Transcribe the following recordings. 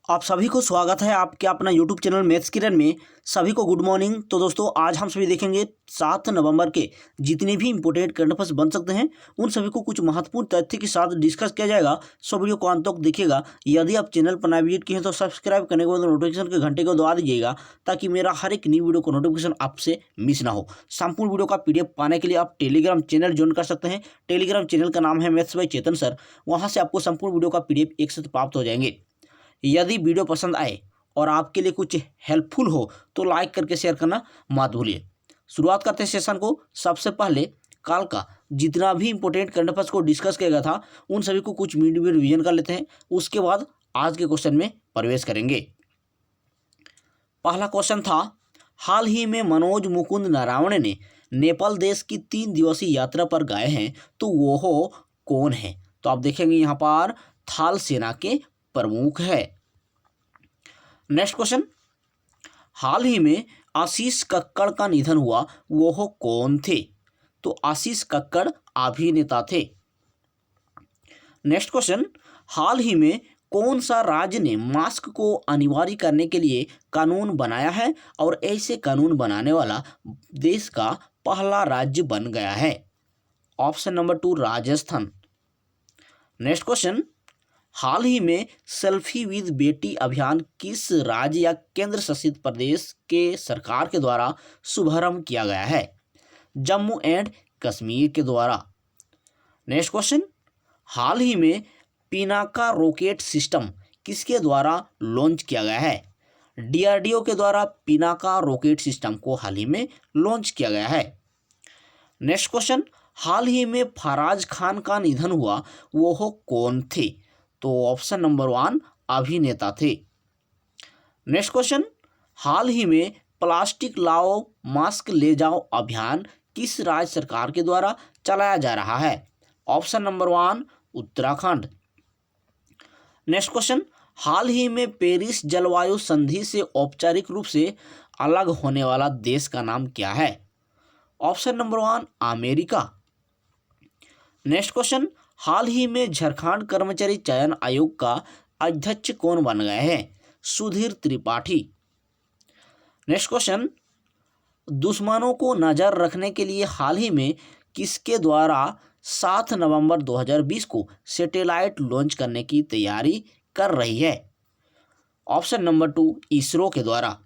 आप सभी को स्वागत है आपके अपना यूट्यूब चैनल मैथ्स किरण में। सभी को गुड मॉर्निंग। तो दोस्तों आज हम सभी देखेंगे 7 नवंबर के जितने भी इंपोर्टेंट करंट अफेयर्स बन सकते हैं उन सभी को कुछ महत्वपूर्ण तथ्य के साथ डिस्कस किया जाएगा। सो वीडियो को अंत तक देखिएगा। यदि आप चैनल पर नए विजिट किए हैं तो सब्सक्राइब करने के बाद नोटिफिकेशन के घंटे को दबा दीजिएगा ताकि मेरा हर एक न्यू वीडियो को नोटिफिकेशन आपसे मिस ना हो। संपूर्ण वीडियो का PDF पाने के लिए आप टेलीग्राम चैनल ज्वाइन कर सकते हैं। टेलीग्राम चैनल का नाम है मैथ्स बाय चेतन सर। वहाँ से आपको संपूर्ण वीडियो का PDF एक साथ प्राप्त हो जाएंगे। यदि वीडियो पसंद आए और आपके लिए कुछ हेल्पफुल हो तो लाइक करके शेयर करना मत भूलिए। शुरुआत करते हैं सेशन को। सबसे पहले कल का जितना भी इंपॉर्टेंट करंट अफेयर्स को डिस्कस किया गया था उन सभी को कुछ मिनट में रिवीजन कर लेते हैं। उसके बाद आज के क्वेश्चन में प्रवेश करेंगे। पहला क्वेश्चन था, हाल ही में मनोज मुकुंद नरवणे ने नेपाल देश की 3 दिवसीय यात्रा पर गए हैं, तो वो कौन है? तो आप देखेंगे यहाँ पर थल सेना के प्रमुख है। नेक्स्ट क्वेश्चन, हाल ही में आशीष कक्कड़ का निधन हुआ, वो कौन थे? तो आशीष कक्कड़ अभिनेता थे। नेक्स्ट क्वेश्चन, हाल ही में कौन सा राज्य ने मास्क को अनिवार्य करने के लिए कानून बनाया है और ऐसे कानून बनाने वाला देश का पहला राज्य बन गया है? Option number 2 Rajasthan. Next question, हाल ही में सेल्फी विद बेटी अभियान किस राज्य या केंद्र शासित प्रदेश के सरकार के द्वारा शुभारंभ किया गया है? जम्मू एंड कश्मीर के द्वारा। नेक्स्ट क्वेश्चन, हाल ही में पिनाका रॉकेट सिस्टम किसके द्वारा लॉन्च किया गया है? DRDO के द्वारा पिनाका रॉकेट सिस्टम को हाल ही में लॉन्च किया गया है। नेक्स्ट क्वेश्चन, हाल ही में फराज खान का निधन हुआ, वो कौन थे? तो ऑप्शन नंबर 1 अभिनेता थे। नेक्स्ट क्वेश्चन, हाल ही में प्लास्टिक लाओ मास्क ले जाओ अभियान किस राज्य सरकार के द्वारा चलाया जा रहा है? Option number 1 Uttarakhand. Next question, हाल ही में पेरिस जलवायु संधि से औपचारिक रूप से अलग होने वाला देश का नाम क्या है? Option number 1 America. Next question, हाल ही में झारखंड कर्मचारी चयन आयोग का अध्यक्ष कौन बन गए हैं? सुधीर त्रिपाठी। नेक्स्ट क्वेश्चन, दुश्मनों को नजर रखने के लिए हाल ही में किसके द्वारा 7 नवंबर 2020 को सैटेलाइट लॉन्च करने की तैयारी कर रही है? ऑप्शन नंबर 2 इसरो के द्वारा।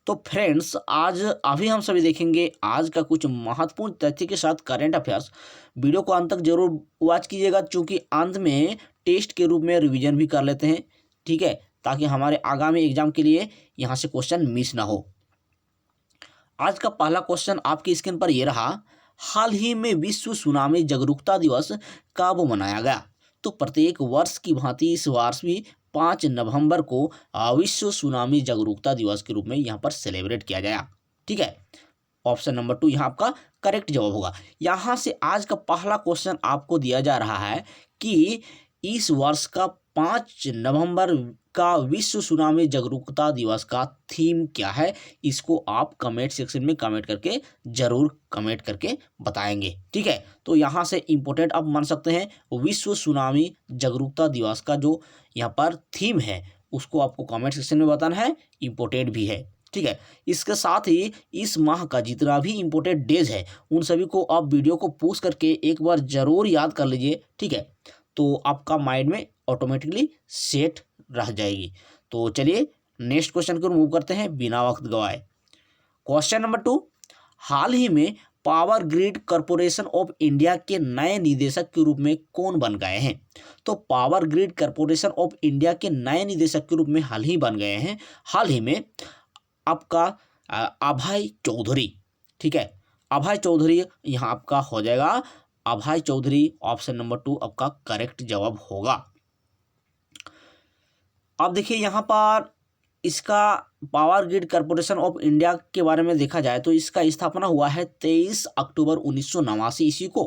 तो फ्रेंड्स आज अभी हम सभी देखेंगे आज का कुछ महत्वपूर्ण तथ्य के साथ करंट अफेयर्स। वीडियो को अंत तक जरूर वॉच कीजिएगा क्योंकि अंत में टेस्ट के रूप में रिवीजन भी कर लेते हैं, ठीक है, ताकि हमारे आगामी एग्जाम के लिए यहाँ से क्वेश्चन मिस ना हो। आज का पहला क्वेश्चन आपकी स्क्रीन पर ये रहा, हाल ही में विश्व सुनामी जागरूकता दिवस कब मनाया गया? तो प्रत्येक वर्ष की भांति इस वर्ष भी 5 नवंबर को विश्व सुनामी जागरूकता दिवस के रूप में यहाँ पर सेलिब्रेट किया गया, ठीक है। ऑप्शन नंबर 2 यहाँ आपका करेक्ट जवाब होगा। यहाँ से आज का पहला क्वेश्चन आपको दिया जा रहा है कि इस वर्ष का 5 नवंबर का विश्व सुनामी जागरूकता दिवस का थीम क्या है? इसको आप कमेंट सेक्शन में कमेंट करके जरूर कमेंट करके बताएंगे, ठीक है। तो यहाँ से इम्पोर्टेंट आप मान सकते हैं विश्व सुनामी जागरूकता दिवस का जो यहाँ पर थीम है उसको आपको कमेंट सेक्शन में बताना है, इम्पोर्टेंट भी है, ठीक है। इसके साथ ही इस माह का जितना भी इम्पोर्टेंट डेज है उन सभी को आप वीडियो को पोस्ट करके एक बार जरूर याद कर लीजिए, ठीक है। तो आपका माइंड में ऑटोमेटिकली सेट रह जाएगी। तो चलिए नेक्स्ट क्वेश्चन को मूव करते हैं बिना वक्त गवाए। क्वेश्चन नंबर 2, हाल ही में power grid corporation of India के नए निदेशक के रूप में कौन बन गए हैं? तो power grid corporation of India के नए निदेशक के रूप में हाल ही बन गए हैं हाल ही में आपका अभय चौधरी, ठीक है। अभय चौधरी यहाँ आपका हो जाएगा अभय चौधरी। ऑप्शन नंबर 2 आपका करेक्ट जवाब होगा। अब देखिए यहाँ पर इसका power grid corporation of India के बारे में देखा जाए तो इसका स्थापना हुआ है 23 अक्टूबर 1989 ईस्वी को।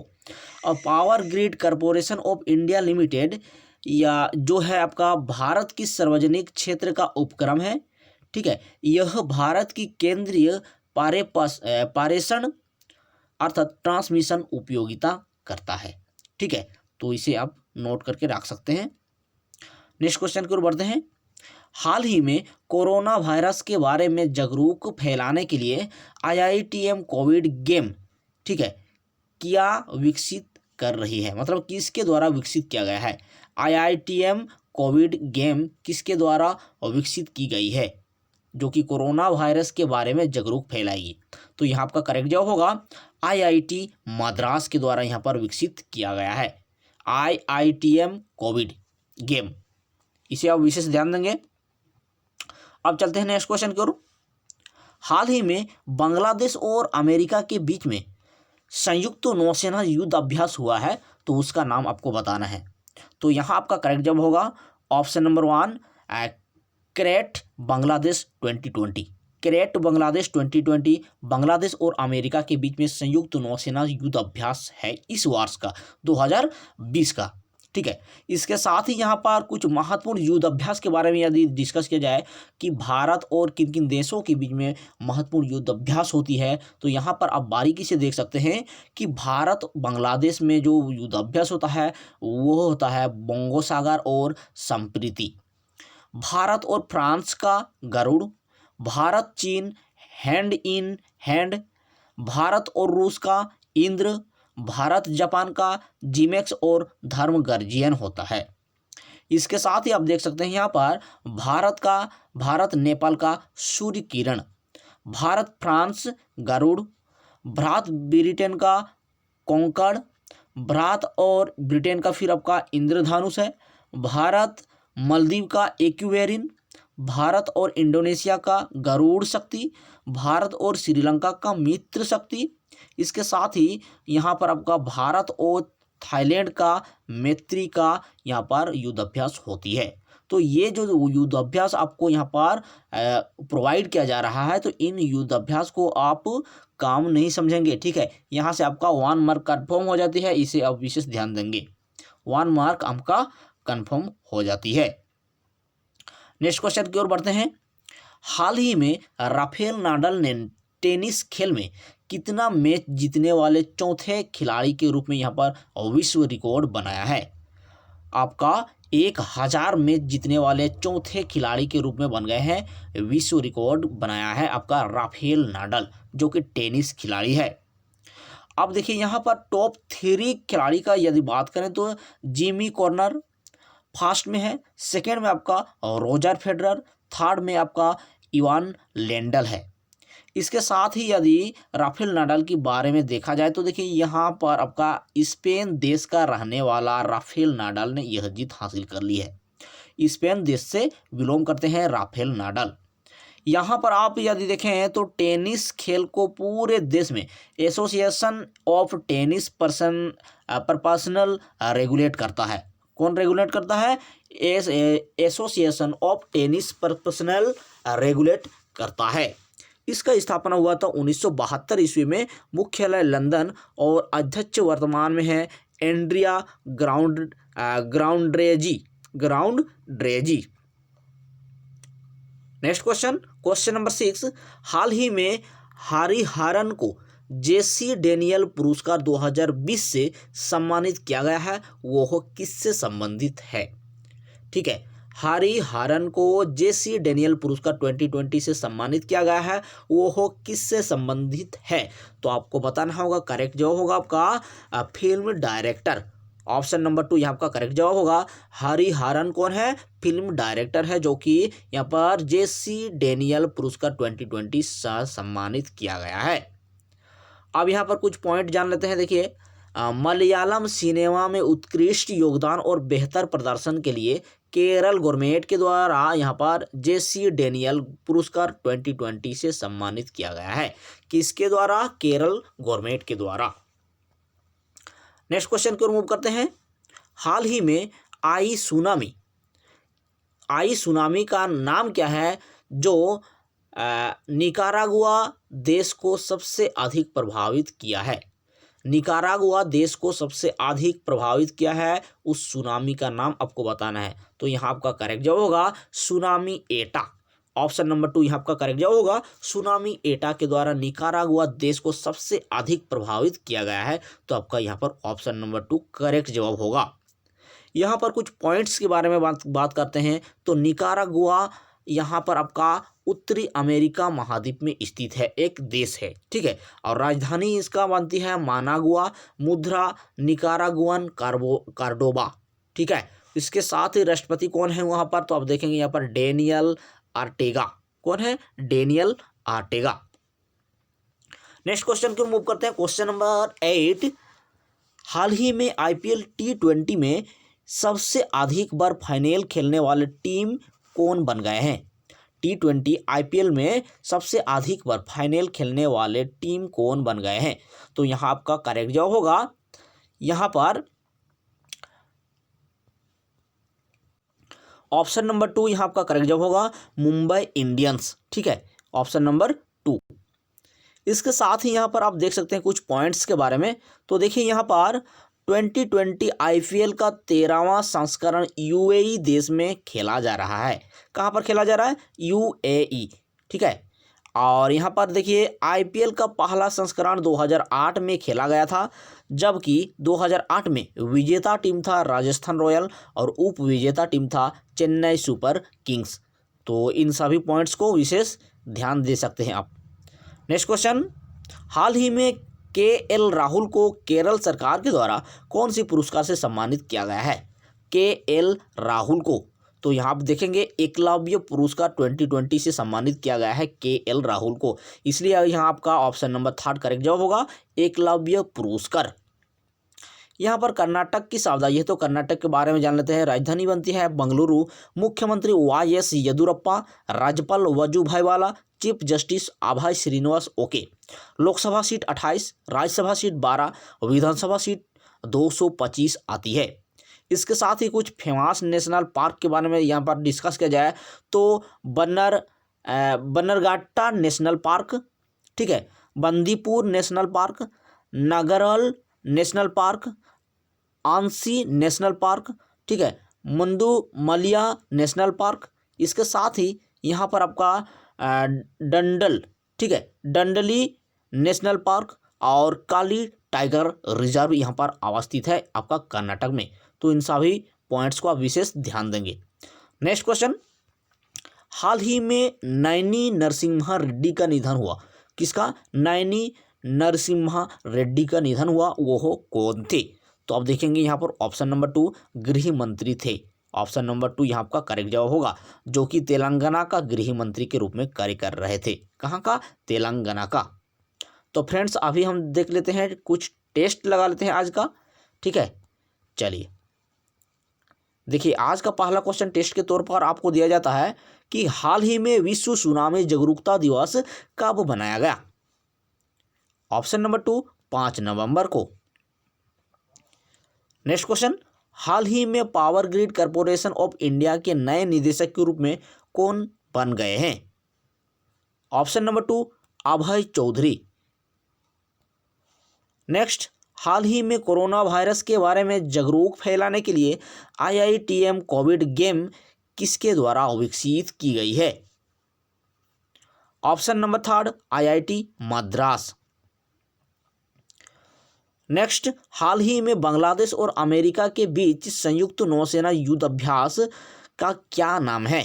और power grid corporation of India limited या जो है आपका भारत की सार्वजनिक क्षेत्र का उपक्रम है, ठीक है। यह भारत की केंद्रीय पारेषण अर्थात ट्रांसमिशन उपयोगिता करता है, ठीक है। तो इसे आप नोट करके रख सकते हैं। नेक्स्ट क्वेश्चन की ओर बढ़ते हैं। हाल ही में कोरोना वायरस के बारे में जागरूक फैलाने के लिए IITM कोविड गेम, ठीक है, क्या विकसित कर रही है, मतलब किसके द्वारा विकसित किया गया है। IITM कोविड गेम किसके द्वारा विकसित की गई है जो कि कोरोना वायरस के बारे में जागरूक फैलाएगी। तो यहाँ आपका करेक्ट जवाब होगा IIT मद्रास के द्वारा यहाँ पर विकसित किया गया है IITM कोविड गेम, इसे आप विशेष ध्यान देंगे। अब चलते हैं नेक्स्ट क्वेश्चन की ओर। हाल ही में बांग्लादेश और अमेरिका के बीच में संयुक्त नौसेना युद्ध अभ्यास हुआ है, तो उसका नाम आपको बताना है। तो यहाँ आपका करेक्ट जवाब होगा option number 1 crate Bangladesh 2020। Crate Bangladesh 2020 Bangladesh और अमेरिका के बीच में संयुक्त नौसेना युद्ध अभ्यास है इस वर्ष का 2020 का, ठीक है। इसके साथ ही यहाँ पर कुछ महत्वपूर्ण युद्ध अभ्यास के बारे में यदि डिस्कस किया जाए कि भारत और किन किन देशों के बीच में महत्वपूर्ण युद्ध अभ्यास होती है, तो यहाँ पर आप बारीकी से देख सकते हैं कि भारत बांग्लादेश में जो युद्ध अभ्यास होता है वो होता है बंगोसागर और संप्रीति। भारत और फ्रांस का गरुड़, भारत चीन हैंड इन हैंड, भारत और रूस का इंद्र, भारत जापान का जिमेक्स और धर्म गर्जियन होता है। इसके साथ ही आप देख सकते हैं यहाँ पर भारत नेपाल का सूर्य किरण, भारत फ्रांस गरुड़, भारत ब्रिटेन का कोंकण, भारत और ब्रिटेन का फिर आपका इंद्रधनुष है, भारत मालदीव का एक्वेरिन, भारत और इंडोनेशिया का गरुड़ शक्ति, भारत और श्रीलंका का मित्र शक्ति। इसके साथ ही यहाँ पर आपका भारत और थाईलैंड का मैत्री का यहाँ पर युद्ध अभ्यास होती है। तो ये जो युद्ध अभ्यास आपको यहाँ पर प्रोवाइड किया जा रहा है, तो इन युद्ध अभ्यास को आप काम नहीं समझेंगे, ठीक है। यहाँ से आपका 1 मार्क कन्फर्म हो जाती है, इसे आप विशेष ध्यान देंगे। 1 मार्क आपका कन्फर्म हो जाती है। नेक्स्ट क्वेश्चन की ओर बढ़ते हैं। हाल ही में राफेल नाडाल ने टेनिस खेल में कितना मैच जीतने वाले चौथे खिलाड़ी के रूप में यहाँ पर विश्व रिकॉर्ड बनाया है। आपका 1000 मैच जीतने वाले चौथे खिलाड़ी के रूप में बन गए हैं, विश्व रिकॉर्ड बनाया है आपका राफेल नाडाल जो कि टेनिस खिलाड़ी है। अब देखिए यहाँ पर टॉप 3 खिलाड़ी का यदि बात करें तो जिमी कॉर्नर फर्स्ट में है, सेकेंड में आपका रोजर फेडरर, थर्ड में आपका इवान लेंडल है। इसके साथ ही यदि राफेल नाडाल के बारे में देखा जाए तो देखिए यहाँ पर आपका स्पेन देश का रहने वाला राफेल नाडाल ने यह जीत हासिल कर ली है। स्पेन देश से बिलोंग करते हैं राफेल नाडाल। यहाँ पर आप यदि देखें तो टेनिस खेल को पूरे देश में association of tennis professional regulate करता है। कौन रेगुलेट करता है? Association of tennis professional regulate करता है। इसका स्थापना हुआ था 1972 ईस्वी में, मुख्यालय लंदन और अध्यक्ष वर्तमान में है एंड्रिया ग्राउंड्रेजी। Next question number 6। हाल ही में हरिहरन को जेसी डेनियल पुरस्कार 2020 से सम्मानित किया गया है, वो किससे संबंधित है? ठीक है, हरिहरन को जेसी डेनियल पुरस्कार 2020 से सम्मानित किया गया है, वो किससे संबंधित है? तो आपको बताना होगा। करेक्ट जवाब होगा आपका फिल्म डायरेक्टर। ऑप्शन नंबर 2 यहाँ आपका करेक्ट जवाब होगा। हरिहरन कौन है? फिल्म डायरेक्टर है जो कि यहाँ पर जेसी डेनियल पुरस्कार 2020 से सम्मानित किया गया है। अब यहाँ पर कुछ पॉइंट जान लेते हैं। देखिए, मलयालम सिनेमा में उत्कृष्ट योगदान और बेहतर प्रदर्शन के लिए केरल गवर्नमेंट के द्वारा यहाँ पर जेसी डेनियल पुरस्कार 2020 से सम्मानित किया गया है। किसके द्वारा? केरल गवर्नमेंट के द्वारा। नेक्स्ट क्वेश्चन की ओर मूव करते हैं। हाल ही में आई सुनामी का नाम क्या है जो निकारागुआ देश को सबसे अधिक प्रभावित किया है? निकारागुआ देश को सबसे अधिक प्रभावित किया है, उस सुनामी का नाम आपको बताना है। तो यहाँ आपका करेक्ट जवाब होगा सुनामी एटा। ऑप्शन नंबर 2 यहाँ आपका करेक्ट जवाब होगा। सुनामी एटा के द्वारा निकारागुआ देश को सबसे अधिक प्रभावित किया गया है, तो आपका यहाँ पर ऑप्शन नंबर 2 करेक्ट जवाब होगा। यहाँ पर कुछ पॉइंट्स के बारे में बात करते हैं। तो निकारागुआ यहाँ पर आपका उत्तरी अमेरिका महाद्वीप में स्थित है, एक देश है, ठीक है। और राजधानी इसका बनती है मानागुआ, मुद्रा निकारागुअन कार्डोबा, ठीक है। इसके साथ ही राष्ट्रपति कौन है वहाँ पर, तो आप देखेंगे यहाँ पर डेनियल आर्टेगा। कौन है? डेनियल आर्टेगा। नेक्स्ट क्वेश्चन को मूव करते हैं, क्वेश्चन नंबर 8। हाल ही में आईपीएल T20 में सबसे अधिक बार फाइनल खेलने वाले टीम कौन बन गए हैं? T20 आईपीएल में सबसे अधिक बार फाइनल खेलने वाले टीम कौन बन गए हैं? तो यहाँ आपका करेक्ट जवाब होगा, यहाँ पर ऑप्शन नंबर 2 यहाँ आपका करेक्ट जवाब होगा, मुंबई इंडियंस, ठीक है, ऑप्शन नंबर 2। इसके साथ ही यहाँ पर आप देख सकते हैं कुछ पॉइंट्स के बारे में। तो देखिए यहाँ पर 2020 आईपीएल का 13वां संस्करण यूएई देश में खेला जा रहा है। कहाँ पर खेला जा रहा है? यूएई, ठीक है। और यहाँ पर देखिए आईपीएल का पहला संस्करण 2008 में खेला गया था, जबकि 2008 में विजेता टीम था राजस्थान रॉयल और उप विजेता टीम था चेन्नई सुपर किंग्स। तो इन सभी पॉइंट्स को विशेष ध्यान दे सकते हैं आप। नेक्स्ट क्वेश्चन, हाल ही में KL राहुल को केरल सरकार के द्वारा कौन सी पुरस्कार से सम्मानित किया गया है? KL राहुल को, तो यहाँ आप देखेंगे एकलव्य पुरस्कार 2020 से सम्मानित किया गया है KL राहुल को, इसलिए यहाँ आपका ऑप्शन नंबर 3 करेक्ट जवाब होगा, एकलव्य पुरस्कार। यहाँ पर कर्नाटक की सावधानी है, तो कर्नाटक के बारे में जान लेते हैं। राजधानी बनती है बंगलुरु, मुख्यमंत्री YS येदुरप्पा, राज्यपाल Vajubhai Vala, chief justice Abhay Shrinivas okay. Lok Sabha seat 28, Rajya Sabha seat 12, Vidhan Sabha seat 225 आती है। इसके साथ ही कुछ फेमस नेशनल पार्क के बारे में यहाँ पर डिस्कस किया जाए तो बन्नरघट्टा नेशनल पार्क, ठीक है, Bandipur national park, Nagarhole national park, Anshi national park, ठीक है, मुंदुमलिया नेशनल पार्क। इसके साथ ही यहाँ पर आपका डंडल, ठीक है, डंडली नेशनल पार्क और काली टाइगर रिजर्व यहाँ पर अवस्थित है आपका कर्नाटक में। तो इन सभी पॉइंट्स को आप विशेष ध्यान देंगे। नेक्स्ट क्वेश्चन, हाल ही में नैनी नरसिम्हा रेड्डी का निधन हुआ। किसका? नैनी नरसिम्हा रेड्डी का निधन हुआ, वो कौन थे? तो आप देखेंगे यहाँ पर ऑप्शन नंबर 2 गृह मंत्री थे। ऑप्शन नंबर 2 यहाँ आपका करेक्ट जवाब होगा, जो कि तेलंगाना का गृह मंत्री के रूप में कार्य कर रहे थे। कहाँ का? तेलंगाना का। तो फ्रेंड्स अभी हम देख लेते हैं, कुछ टेस्ट लगा लेते हैं आज का, ठीक है। चलिए देखिए, आज का पहला क्वेश्चन टेस्ट के तौर पर आपको दिया जाता है कि हाल ही में विश्व सुनामी जागरूकता दिवस कब मनाया गया? ऑप्शन नंबर 2 5 नवंबर को। नेक्स्ट क्वेश्चन, हाल ही में power grid corporation of India के नए निदेशक के रूप में कौन बन गए हैं? ऑप्शन नंबर 2 अभय चौधरी। नेक्स्ट, हाल ही में कोरोना वायरस के बारे में जागरूक फैलाने के लिए IITM कोविड गेम किसके द्वारा विकसित की गई है? Option number 3 IIT Madras. Next, हाल ही में बांग्लादेश और अमेरिका के बीच संयुक्त नौसेना युद्ध अभ्यास का क्या नाम है?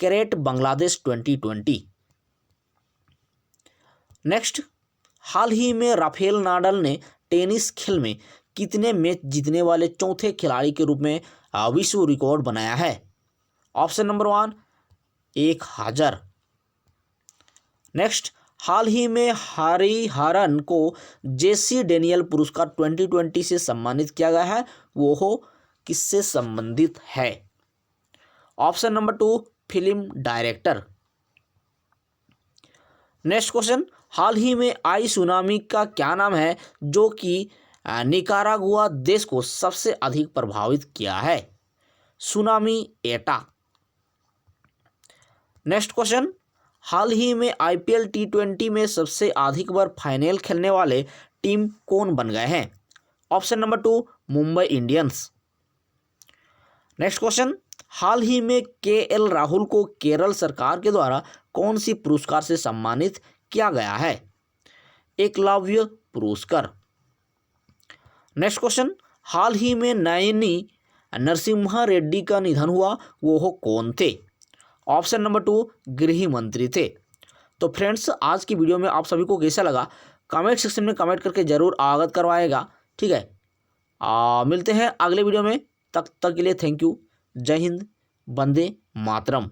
कैरेट बांग्लादेश 2020। नेक्स्ट, हाल ही में राफेल नाडाल ने टेनिस खेल में कितने मैच जीतने वाले चौथे खिलाड़ी के रूप में विश्व रिकॉर्ड बनाया है? Option number 1 1000। नेक्स्ट, हाल ही में हरिहरन को जेसी डेनियल पुरस्कार 2020 से सम्मानित किया गया है, वो किससे संबंधित है? Option number 2 film director. Next question, हाल ही में आई सुनामी का क्या नाम है जो कि निकारागुआ देश को सबसे अधिक प्रभावित किया है? सुनामी एटा। नेक्स्ट क्वेश्चन, हाल ही में IPL T20 में सबसे अधिक बार फाइनल खेलने वाले टीम कौन बन गए हैं? Option number 2 Mumbai Indians. Next question, हाल ही में KL राहुल को केरल सरकार के द्वारा कौन सी पुरस्कार से सम्मानित किया गया है? एकलव्य पुरस्कार। नेक्स्ट क्वेश्चन, हाल ही में नैनी नरसिम्हा रेड्डी का निधन हुआ वो कौन थे? ऑप्शन नंबर 2 गृह मंत्री थे। तो फ्रेंड्स, आज की वीडियो में आप सभी को कैसा लगा कमेंट सेक्शन में कमेंट करके ज़रूर अवगत करवाएगा। ठीक है, मिलते हैं अगले वीडियो में, तब तक के लिए थैंक यू। जय हिंद, वंदे मातरम।